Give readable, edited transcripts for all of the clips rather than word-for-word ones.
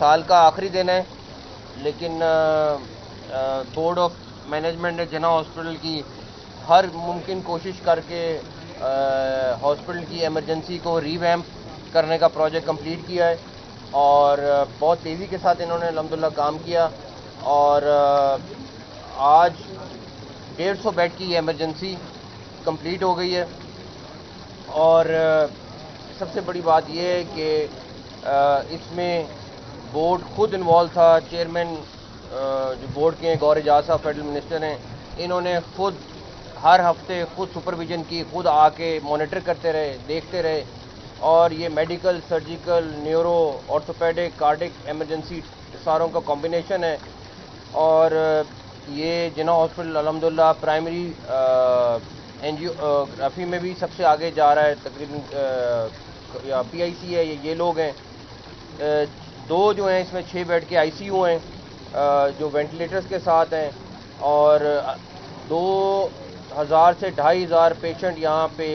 سال کا آخری دن ہے، لیکن بورڈ آف مینجمنٹ نے جناح ہاسپٹل کی ہر ممکن کوشش کر کے ہاسپٹل کی ایمرجنسی کو ری ویمپ کرنے کا پروجیکٹ کمپلیٹ کیا ہے، اور بہت تیزی کے ساتھ انہوں نے الحمدللہ کام کیا، اور آج 150 بیڈ کی ایمرجنسی کمپلیٹ ہو گئی ہے۔ اور سب سے بڑی بات یہ ہے کہ اس میں بورڈ خود انوالو تھا، چیئرمین جو بورڈ کے ہیں گور اعجاز صاحب فیڈرل منسٹر ہیں، انہوں نے خود ہر ہفتے خود سپرویژن کی، خود آ کے مانیٹر کرتے رہے، دیکھتے رہے، اور یہ medical, surgical, neuro, orthopaedic, cardiac emergency ساروں کا کمبینیشن ہے، اور یہ جناح ہاسپٹل الحمدللہ پرائمری اینجیوگرافی میں بھی سب سے آگے جا رہا ہے، تقریباً یا پی آئی سی ہے، یہ لوگ ہیں۔ دو جو ہیں اس میں 6 بیڈ کے آئی سی یو ہیں جو وینٹیلیٹرز کے ساتھ ہیں، اور 2000 سے 2500 پیشنٹ یہاں پہ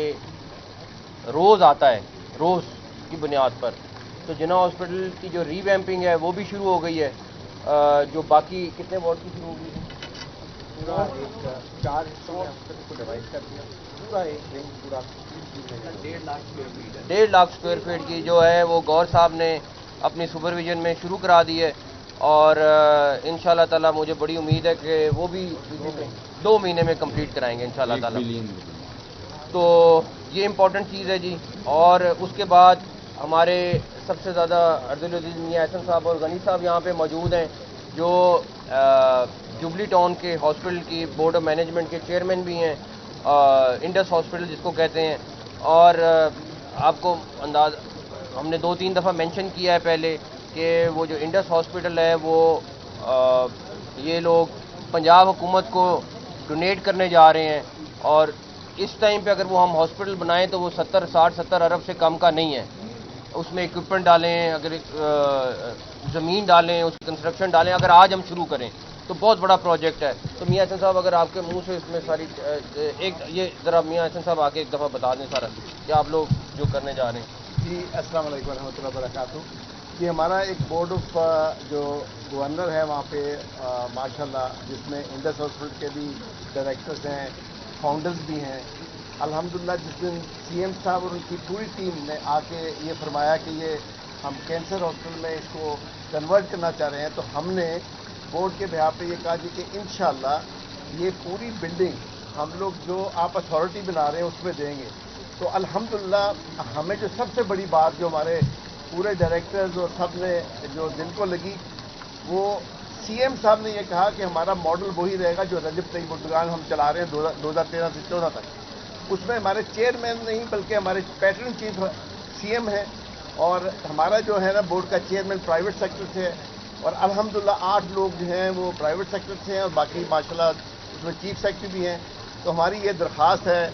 روز آتا ہے، روز کی بنیاد پر۔ تو جناح ہاسپٹل کی جو ری ویمپنگ ہے وہ بھی شروع ہو گئی ہے، جو باقی کتنے وارڈ کی شروع ہو گئی؟ پورا ایک 4 حصوں میں ہاسپٹل کو ڈیوائڈ کر دیا، پورا ایک ونگ پورا 1.5 لاکھ اسکوائر فیٹ ہے۔ 1.5 لاکھ اسکوائر فیٹ کی جو ہے وہ گور صاحب نے اپنی سپرویژن میں شروع کرا دی ہے، اور انشاءاللہ تعالی مجھے بڑی امید ہے کہ وہ بھی 2 مہینے میں کمپلیٹ کرائیں گے انشاءاللہ تعالی۔ تو یہ امپورٹنٹ چیز ہے جی۔ اور اس کے بعد ہمارے سب سے زیادہ عبدالعزیز میاں احسن صاحب اور غنی صاحب یہاں پہ موجود ہیں، جو جوبلی ٹاؤن کے ہاسپٹل کی بورڈ آف مینجمنٹ کے چیئرمین بھی ہیں، انڈس ہاسپٹل جس کو کہتے ہیں۔ اور آپ کو ہم نے 2-3 دفعہ مینشن کیا ہے پہلے کہ وہ جو انڈس ہاسپٹل ہے وہ یہ لوگ پنجاب حکومت کو ڈونیٹ کرنے جا رہے ہیں، اور اس ٹائم پہ اگر وہ ہم ہاسپٹل بنائیں تو وہ 60 ارب سے کم کا نہیں ہے۔ اس میں اکوپمنٹ ڈالیں، اگر زمین ڈالیں، اس کی کنسٹرکشن ڈالیں، اگر آج ہم شروع کریں تو بہت بڑا پروجیکٹ ہے۔ تو میاں حسن صاحب اگر آپ کے منہ سے اس میں ساری ایک یہ ذرا میاں حسن صاحب آ کے ایک دفعہ بتا دیں سارا کہ آپ لوگ جو کرنے جا رہے ہیں۔ جی السلام علیکم ورحمۃ اللہ وبرکاتہ۔ یہ ہمارا ایک بورڈ آف جو گورنر ہے وہاں پہ ماشاءاللہ، جس میں انڈس ہاسپٹل کے بھی ڈائریکٹرز ہیں، فاؤنڈرز بھی ہیں۔ الحمدللہ جس دن سی ایم صاحب اور ان کی پوری ٹیم نے آ کے یہ فرمایا کہ یہ ہم کینسر ہاسپٹل میں اس کو کنورٹ کرنا چاہ رہے ہیں، تو ہم نے بورڈ کے بہا پہ یہ کہا جی کہ انشاءاللہ یہ پوری بلڈنگ ہم لوگ جو آپ اتھارٹی بنا رہے ہیں اس میں دیں گے۔ تو الحمدللہ ہمیں جو سب سے بڑی بات جو ہمارے پورے ڈائریکٹرز اور سب نے جو دل کو لگی، وہ سی ایم صاحب نے یہ کہا کہ ہمارا ماڈل وہی رہے گا جو رجب طیب اردگان ہم چلا رہے ہیں 2013 سے 2014 تک۔ اس میں ہمارے چیئرمین نہیں بلکہ ہمارے پیٹرن چیف سی ایم ہیں، اور ہمارا جو ہے نا بورڈ کا چیئرمین پرائیویٹ سیکٹر سے ہے، اور الحمدللہ 8 لوگ جو ہیں وہ پرائیویٹ سیکٹر سے ہیں، اور باقی ماشاءاللہ اس میں چیف سیکرٹری بھی ہیں۔ تو ہماری یہ درخواست ہے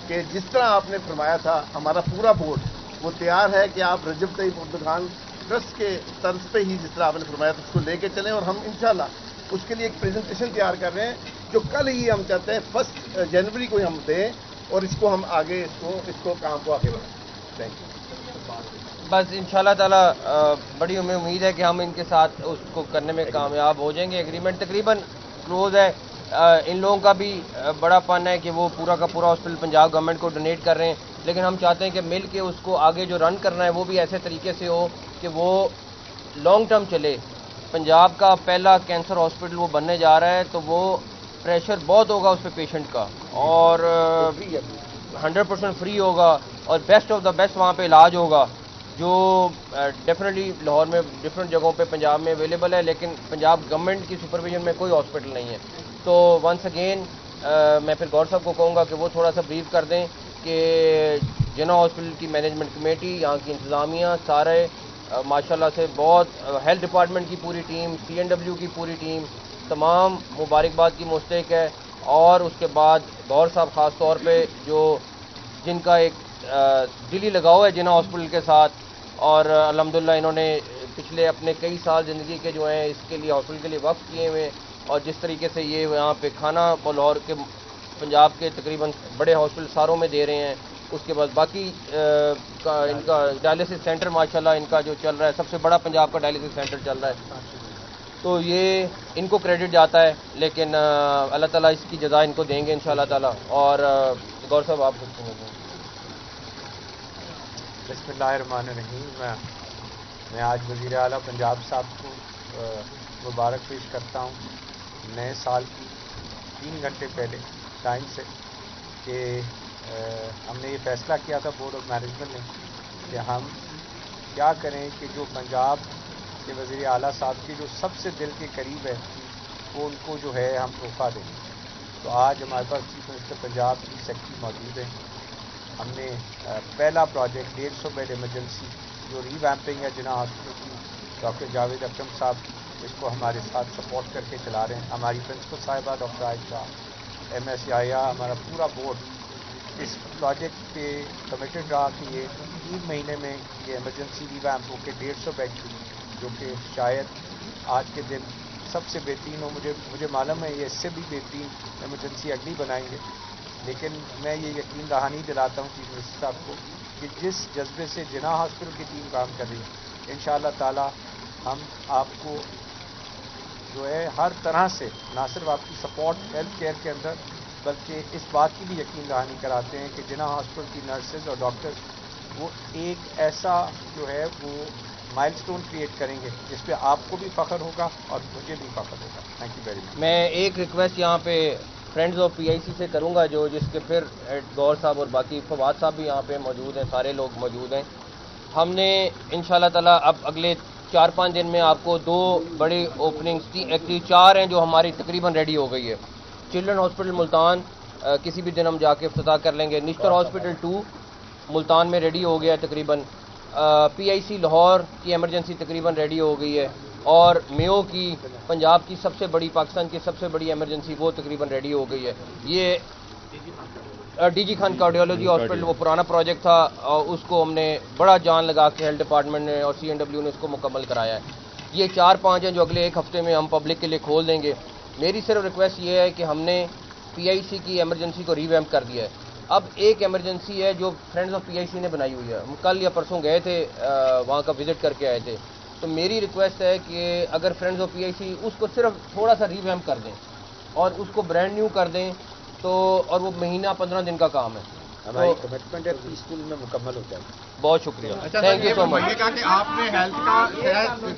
کہ جس طرح آپ نے فرمایا تھا، ہمارا پورا بورڈ وہ تیار ہے کہ آپ رجب طیب اردگان ٹرسٹ کے طرز پہ ہی جس طرح آپ نے فرمایا تھا اس کو لے کے چلیں، اور ہم انشاءاللہ اس کے لیے ایک پریزنٹیشن تیار کر رہے ہیں جو کل ہی ہم چاہتے ہیں 1 جنوری کو ہم دیں، اور اس کو ہم آگے اس کو کام کو آگے بڑھائیں۔ Thank you. بس انشاءاللہ تعالی بڑی ہمیں امید ہے کہ ہم ان کے ساتھ اس کو کرنے میں کامیاب ہو جائیں گے۔ ایگریمنٹ تقریباً کلوز ہے۔ ان لوگوں کا بھی بڑا پن ہے کہ وہ پورا کا پورا ہاسپٹل پنجاب گورنمنٹ کو ڈونیٹ کر رہے ہیں، لیکن ہم چاہتے ہیں کہ مل کے اس کو آگے جو رن کرنا ہے وہ بھی ایسے طریقے سے ہو کہ وہ لانگ ٹرم چلے۔ پنجاب کا پہلا کینسر ہاسپٹل وہ بننے جا رہا ہے، تو وہ پریشر بہت ہوگا اس پہ پیشنٹ کا، اور 100% فری ہوگا، اور بیسٹ آف دا بیسٹ وہاں پہ علاج ہوگا، جو ڈیفینیٹلی لاہور میں ڈفرینٹ جگہوں پہ پنجاب میں اویلیبل ہے، لیکن پنجاب گورنمنٹ کی سپرویژن میں کوئی ہاسپٹل نہیں ہے۔ تو ونس اگین میں پھر گور صاحب کو کہوں گا کہ وہ تھوڑا سا بریف کر دیں کہ جناح ہاسپٹل کی مینجمنٹ کمیٹی، یہاں کی انتظامیہ سارے ماشاءاللہ سے بہت، ہیلتھ ڈپارٹمنٹ کی پوری ٹیم، سی این ڈبلیو کی پوری ٹیم تمام مبارکباد کی مستحق ہے، اور اس کے بعد گور صاحب خاص طور پہ جن کا ایک دلی لگاؤ ہے جناح ہاسپٹل کے ساتھ، اور الحمدللہ انہوں نے پچھلے اپنے کئی سال زندگی کے جو ہیں اس کے لیے ہاسپٹل کے لیے وقف کیے ہوئے، اور جس طریقے سے یہ یہاں پہ کھانا لاہور کے پنجاب کے تقریباً بڑے ہاسپٹل ساروں میں دے رہے ہیں، اس کے بعد باقی ان کا ڈائلیسس سینٹر ماشاءاللہ ان کا جو چل رہا ہے سب سے بڑا پنجاب کا ڈائلیسس سینٹر چل رہا ہے، تو یہ ان کو کریڈٹ جاتا ہے، لیکن اللہ تعالیٰ اس کی جزا ان کو دیں گے انشاءاللہ تعالیٰ. اور غور صاحب آپ کچھ سمجھیں. بسم اللہ الرحمن الرحیم. میں آج وزیر اعلیٰ پنجاب صاحب کو مبارک پیش کرتا ہوں نئے سال کی 3 گھنٹے پہلے ٹائم سے کہ ہم نے یہ فیصلہ کیا تھا بورڈ آف مینجمنٹ نے کہ ہم کیا کریں کہ جو پنجاب کے وزیر اعلیٰ صاحب کے جو سب سے دل کے قریب ہے وہ ان کو جو ہے ہم تحفہ دیں. تو آج ہمارے پاس چیف منسٹر پنجاب کی سیکرٹری موجود ہیں. ہم نے پہلا پروجیکٹ 150 بیڈ ایمرجنسی جو ری ویمپنگ ہے جناح ہاسپٹل کی، ڈاکٹر جاوید اکرم صاحب اس کو ہمارے ساتھ سپورٹ کر کے چلا رہے ہیں. ہماری پرنسپل صاحبہ ڈاکٹر عائشہ، ایم ایس یا ہمارا پورا بورڈ اس پروجیکٹ پہ کمیٹڈ رہا کہ یہ 3 مہینے میں یہ ایمرجنسی ری ویمپ ہو کے 150 بیڈ کی، جو کہ شاید آج کے دن سب سے بہترین ہو. مجھے معلوم ہے یہ اس سے بھی بہترین ایمرجنسی اگلی بنائیں گے، لیکن میں یہ یقین دہانی دلاتا ہوں چیف منسٹر صاحب کو کہ جس جذبے سے جناح ہاسپٹل کی ٹیم کام کر رہی ہے انشاءاللہ تعالی ہم آپ کو جو ہے ہر طرح سے نہ صرف آپ کی سپورٹ ہیلتھ کیئر کے اندر بلکہ اس بات کی بھی یقین دہانی کراتے ہیں کہ جناح ہاسپٹل کی نرسز اور ڈاکٹرز وہ ایک ایسا جو ہے وہ مائل سٹون کریٹ کریں گے جس پہ آپ کو بھی فخر ہوگا اور مجھے بھی فخر ہوگا. Thank you very much. میں ایک ریکویسٹ یہاں پہ فرینڈز آف پی آئی سی سے کروں گا، جس کے پھر غور صاحب اور باقی فواد صاحب بھی یہاں پہ موجود ہیں، سارے لوگ موجود ہیں. ہم نے انشاءاللہ تعالیٰ اب اگلے 4-5 دن میں آپ کو 2 بڑی اوپننگز، ایکچولی 4 ہیں جو ہماری تقریباً ریڈی ہو گئی ہے. چلڈرن ہاسپٹل ملتان کسی بھی دن ہم جا کے افتتاح کر لیں گے. نشتر ہاسپٹل 2 ملتان میں ریڈی ہو گیا ہے تقریباً. پی آئی سی لاہور کی ایمرجنسی تقریباً ریڈی ہو گئی ہے، اور میو کی پنجاب کی سب سے بڑی، پاکستان کی سب سے بڑی ایمرجنسی وہ تقریباً ریڈی ہو گئی ہے. یہ ڈی جی خان کارڈیولوجی ہاسپٹل وہ پرانا پروجیکٹ تھا، اس کو ہم نے بڑا جان لگا کے ہیلتھ ڈپارٹمنٹ نے اور سی این ڈبلیو نے اس کو مکمل کرایا ہے. یہ 4-5 ہیں جو اگلے 1 ہفتے میں ہم پبلک کے لیے کھول دیں گے. میری صرف ریکویسٹ یہ ہے کہ ہم نے پی آئی سی کی ایمرجنسی کو ری ویمپ کر دیا ہے. اب ایک ایمرجنسی ہے جو فرینڈز آف پی آئی سی نے بنائی ہوئی ہے. ہم کل یا پرسوں گئے تھے، وہاں کا وزٹ کر کے آئے تھے. تو میری ریکویسٹ ہے کہ اگر فرینڈز آف پی آئی سی اس کو صرف تھوڑا سا ری ویمپ کر دیں اور اس کو برانڈ نیو کر دیں تو، اور وہ مہینہ 15 دن کا کام ہے. ہماری کمٹمنٹ ہے 30 دن میں مکمل ہو جائے گی. بہت شکریہ، تھینک یو سو مچ. یہ کہا کہ آپ نے ہیلتھ کا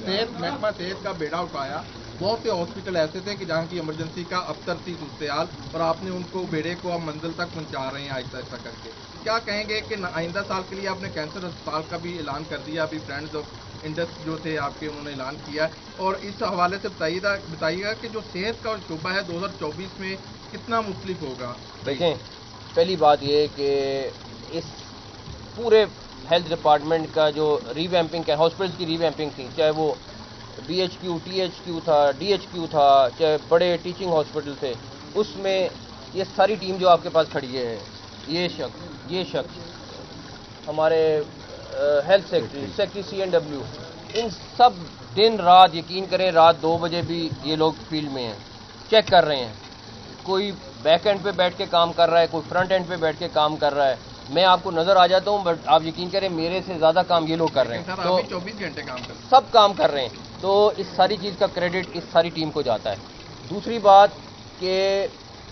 صحت محکمہ صحت کا بیڑا اٹھایا. بہت سے ہاسپٹل ایسے تھے کہ جہاں کی ایمرجنسی کا ابتر تھی صورتحال، اور آپ نے ان کو بیڑے کو اب منزل تک پہنچا رہے ہیں آہستہ آہستہ کر کے. کیا کہیں گے کہ آئندہ سال کے لیے آپ نے کینسر اسپتال کا بھی اعلان کر دیا؟ ابھی فرینڈز آف انڈس جو تھے آپ کے، انہوں نے اعلان کیا، اور اس حوالے سے بتائیے گا کہ جو صحت کا شعبہ ہے 2024 میں کتنا مختلف ہوگا؟ دیکھیں، پہلی بات یہ کہ اس پورے ہیلتھ ڈپارٹمنٹ کا جو ری ویمپنگ کا ہاسپٹلس کی ری ویمپنگ تھی، چاہے وہ B H Q, T H Q تھا، ڈی ایچ کیو تھا، چاہے بڑے ٹیچنگ ہاسپٹل تھے، اس میں یہ ساری ٹیم جو آپ کے پاس کھڑی ہے، یہ شخص ہمارے ہیلتھ سیکرٹری سی این ڈبلیو، ان سب دن رات، یقین کریں رات 2 بجے بھی یہ لوگ فیلڈ میں ہیں، چیک کر رہے ہیں. کوئی بیک اینڈ پہ بیٹھ کے کام کر رہا ہے، کوئی فرنٹ اینڈ پہ بیٹھ کے کام کر رہا ہے. میں آپ کو نظر آ جاتا ہوں، بٹ آپ یقین کریں میرے سے زیادہ کام یہ لوگ کر رہے ہیں. تو 24 گھنٹے کام کر رہے ہیں، سب کام کر رہے ہیں. تو اس ساری چیز کا کریڈٹ اس ساری ٹیم کو جاتا ہے. دوسری بات کہ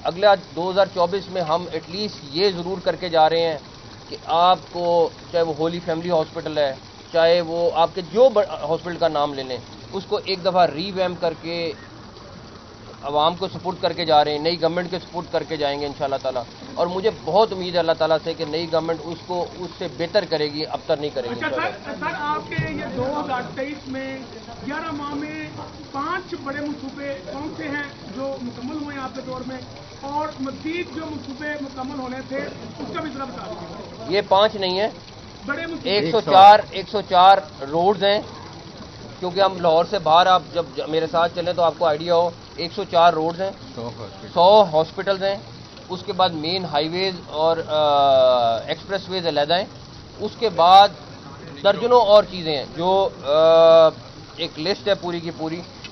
اگلا 2024 میں ہم ایٹ لیسٹ یہ ضرور کر کے جا رہے ہیں کہ آپ کو، چاہے وہ ہولی فیملی ہاسپٹل ہے، چاہے وہ آپ کے جو ہاسپٹل کا نام لے لیں، اس کو ایک دفعہ ری ویمپ کر کے عوام کو سپورٹ کر کے جا رہے ہیں. نئی گورنمنٹ کے سپورٹ کر کے جائیں گے انشاءاللہ تعالیٰ. اور مجھے بہت امید ہے اللہ تعالیٰ سے کہ نئی گورنمنٹ اس کو اس سے بہتر کرے گی، ابتر نہیں کرے گی. سر آپ کے یہ 2023 میں 11 ماہ میں 5 بڑے منصوبے کون سے ہیں جو مکمل ہوئے ہیں آپ کے دور میں، اور مزید جو منصوبے مکمل ہونے تھے اس کا بھی ذرا بتا دیجیے. یہ 5 نہیں ہیں، بڑے منصوبے 104 روڈز ہیں، کیونکہ ہم لاہور سے باہر، آپ جب میرے ساتھ چلیں تو آپ کو آئیڈیا ہو. 104 روڈز ہیں، 100 ہاسپٹلز ہیں، اس کے بعد مین ہائی ویز اور ایکسپریس ویز علیحدہ ہیں. اس کے بعد درجنوں اور چیزیں ہیں جو ایک لسٹ ہے پوری کی پوری.